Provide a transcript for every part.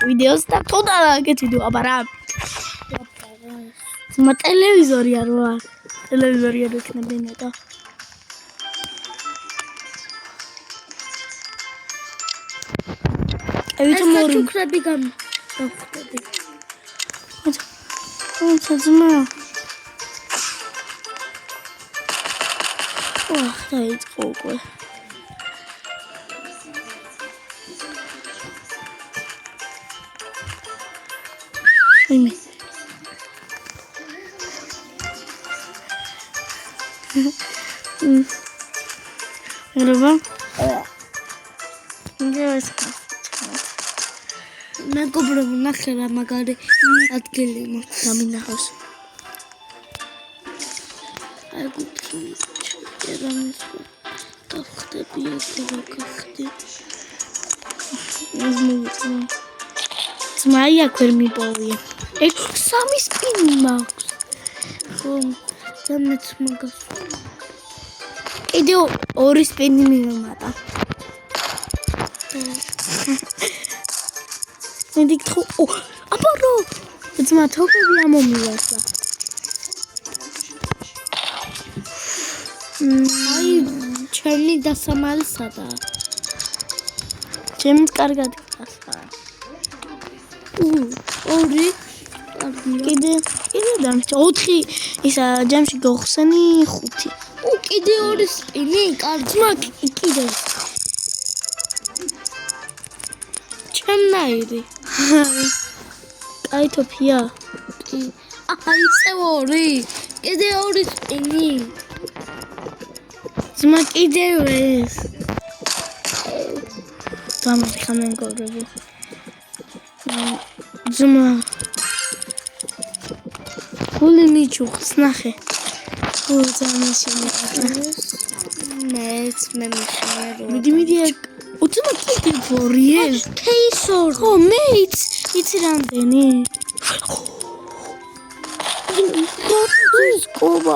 ვიდეოს და თოდა გეთ ვიდეო აბა რა ძმა ტელევიზორია რა ტელევიზორია დექნებინა და ეს ჩუქრები გამხდები ძმა დაიწყო უკვე ვიმე რობა მეგობრებო ნახე რა მაგარი ადგილი მაქვს გამინახავს აი გუჩი ერამის გახდები ეგრე გახდი ეს მოვიწვა ძმაი აქ ვერ მიპოვია ეგ სამი სპინი მაქვს ხომ დამეც მაგას კიდე ორი სპინი მიმატა მენდი გთხო აბა რო ძმა თოკები ამომივარდა აი ჩემი დასამალი სადა ჩემს კარგად გასა ორი კიდე დამჭა 4 ისა ჯამში გახსენი 5 კიდე ორი სპინი კარგი ძმა კიდე ჩემნაირი აი თოფია აი წევრი კიდე ორი სპინი ძმა კიდე ეს დამიხა მეგობრებო ძმა გული მიჩუხს ნახე მეც მე მიშნერო მიდი უცმა კიდე ვორიე კეისორ ხო მეც იცი რამდენი სკობა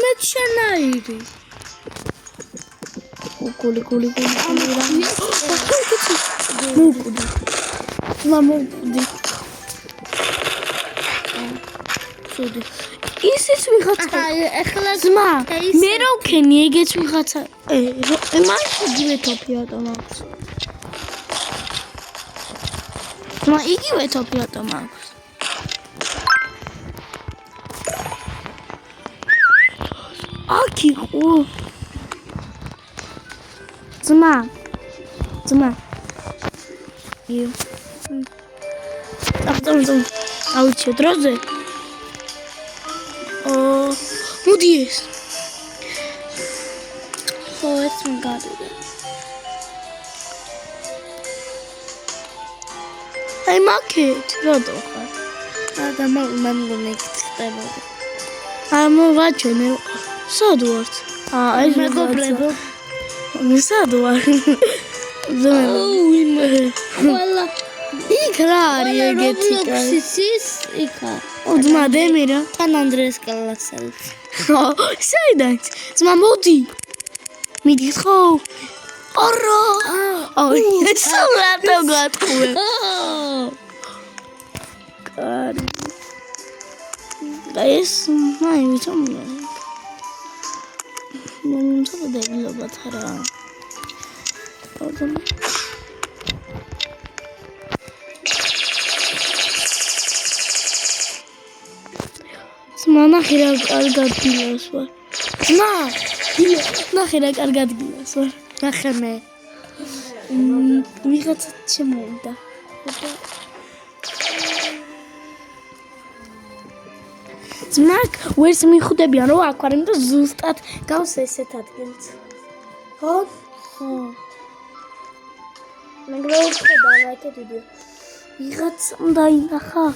მე შენაირი გული მოკუდი მამოკუდი სუდი ისიც ვიღაცა ეხლა ძმა მე რო ვქენი ეგეც ვიღაცა მან იგივე თოფი ავტომატს ძმა იგივე თოფი ავტომატს აქ იყო ძმა ავტომატს აუჩი დროზე მოდი ეს ხო ეს მაგარია აი მაკეთ როდო ხარ და მამგონი ხდება ვაჩვენე სად ვართ ეს მეგობრებო სად ვარ ყველა იქ რა არის ეგეთი რობლოქსის იქა ძმა დემირა თან ანდრეს კლასელი საიდანაც ძმა მოდი მიდის ხო არა ეს სულატო გატყუე კარი ეს მაი ვიცამია მომწონდა დებილობათ რა ნახე რა კარგად გილას ვარ ნახე რა კარგად გილას ვარ ნახე მე ვიღაცა შემოვიდა ძმაკ ვერს მიხვდებიან რომ აქ ვარ იმიტომ ზუსტად გავს ესეთ ადგილს ხო მაგრამ ხედა ლაიქეთ ვიდეო ვიღაცამ დაინახა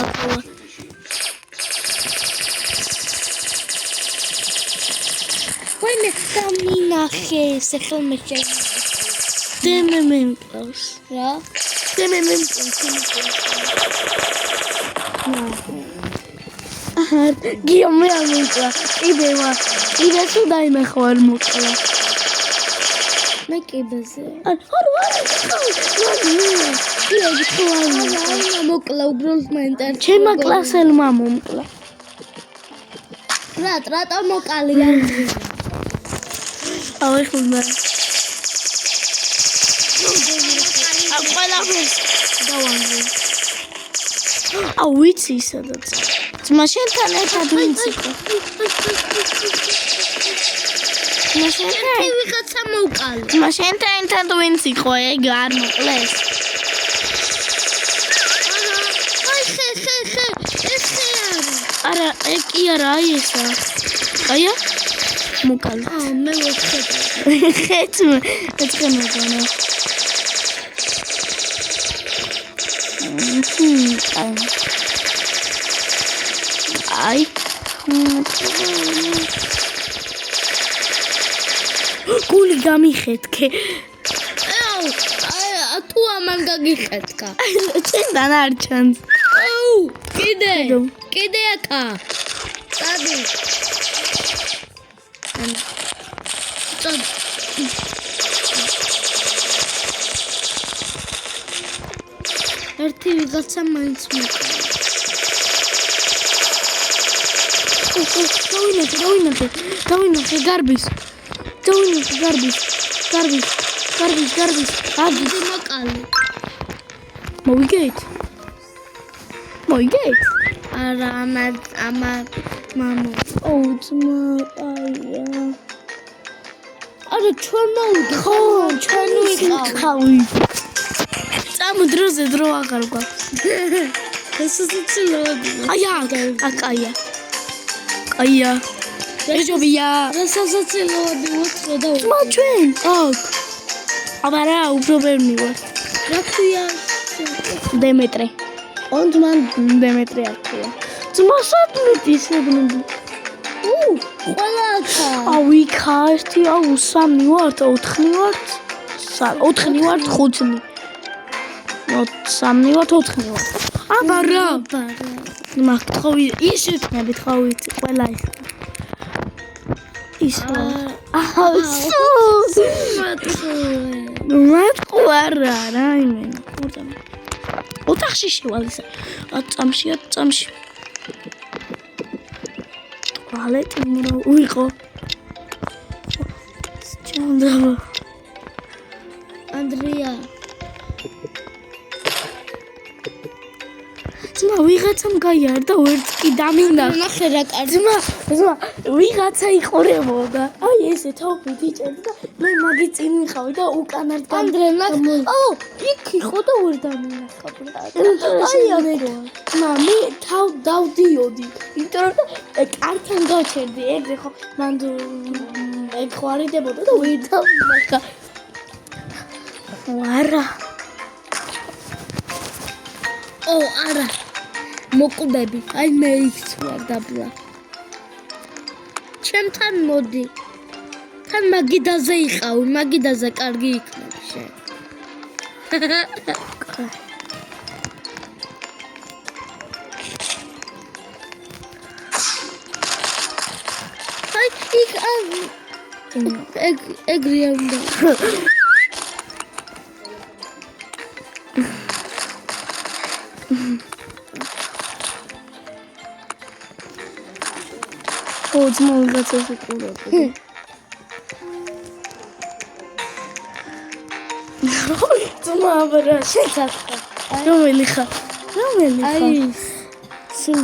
აკლა ვაიმე დამინახე სახელმე დემე მემკლავს რა დემე მემკლავს გიო მე არ მოკლა კიდე სულ დაინახო არ მოკლა მე კიბეზე. მოკლა უბრალოდ მაინტერესებს. ჩემმა კლასელმა მომკლა. რატო მოკალი არ ავი ხუნა. ყველაფერს დავანზე. ვიცი სადაც. ძმა შენთან ერთად ვინც იყო? ვიღაცა მოკალი. ძმა შენთან ერთად ვინც იყო? ეგ არ მოკლეს. ეს ხე არა, ეგ კი არა, აი ესა. აია? მოკალი. მე ვეცხედავ. ხეთმე, ეცხემოძანა. აი. გული გამიხეთქე. თუ ამან გაგიხეთქა. წინდან არ ჩანს. კიდე აქა. წადი. ერთი ვიღაცა მაინც მოკლა. დავინახე გარბის. გარბის. მოკალი. მოვიგეთ. არა, ამა მამო. ძმა, აია. არა, ჩვენ მოვიდა. ჩვენ ვიყავი. წამო დროზე დრო აღარ გვაქვს. ეს უცილოდი. აია. ეჯობია. რასაცილოდი უცხო და ძმა ჩვენ. აქ. აბარა უფრო ვერ მივარ. რა ქვია? დემეტრე. მან დემეტრე არ ქვია. ძმა სადმეტი სეგნები. ყველა აქა. ვიქა 1 3 ვართ 4 ვართ 4 ვართ 5 3 ვართ 4 ვართ. აბარა. მაგ თხოვი ის შეთნებით ხოვით ყველა ის. მატყუარა რაიმე. ოთახში შევალ ისა. აწამში. ტუალეტი ვიყო. ჩანდავა. ანდრია. ძმა ვიღაცამ გაიარდა ვერც კი დამინახე. ნახე რა კარგი. ძმა ვიღაცა იყურებოდა. აი ესე თაობით იჭერდა და მე მაგი წინ ვიყავი და უკანარ ანდრენა. იქ იყო და ვერ დამინახა. აი ამეროა. ძმა მე თავ დავდიოდი. იმიტომ რომ კართან გავჩერდი ეგრე ხო მან ეგ ხوارიდებოდა და ვერ დამინახა. არა. არა. მოკვდები. აი მე იქ ვარ დაბლა. ჩემთან მოდი. თან მაგიდაზე იყავი, მაგიდაზე კარგი იქნება შენ. აი იქ ეგრე უნდა. ძმა ვიღაცას უყურებდი. ძმა აბარა შეცახა. რომელი ხა? აი სულ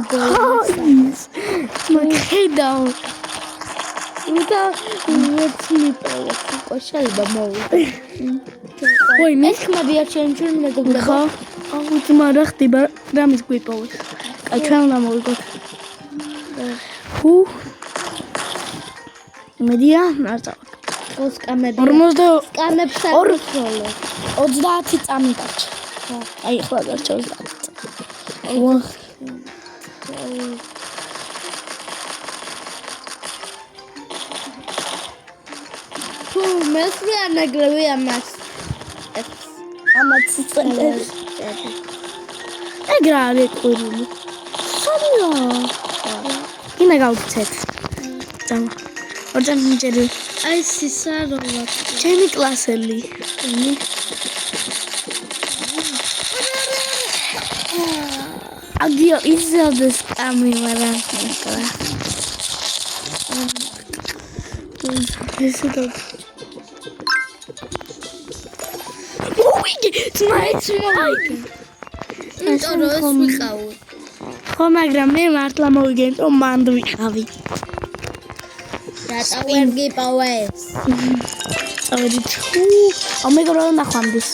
მაქედაო. და მეცნიერება შეიძლება მოვიდე. ვაი მე ხმადია ჩვენ მეგობრებო. ხო? ძმა რა ხდება? რამის გვიპოვეს? აი ჩვენ უნდა მოვიგოთ. მედია ნარწავ. ოსკამები. 40 სკამებს აქვს. 30 წამი დარჩა. აი ახლა დარჩა 30. თუ მესმე ანაგრევი ამას. ამაც წელს. ეგრა არის ყურული. სანია. ინა გავცეთ. წამა. ორჯერ მიჯერი აი სისაროვა. ჩემი კლასელი აგიო ისელდეს კამერა ესე და მოვიგე ძმაიც მოვიგე იმიტომ რომ ეს ვიყავი. ხო მაგრამ მე მართლა მოვიგე რომ მანდ ვიყავი რატო ვერ გიპოვეს? წავედით ამეგრო ნახვამდის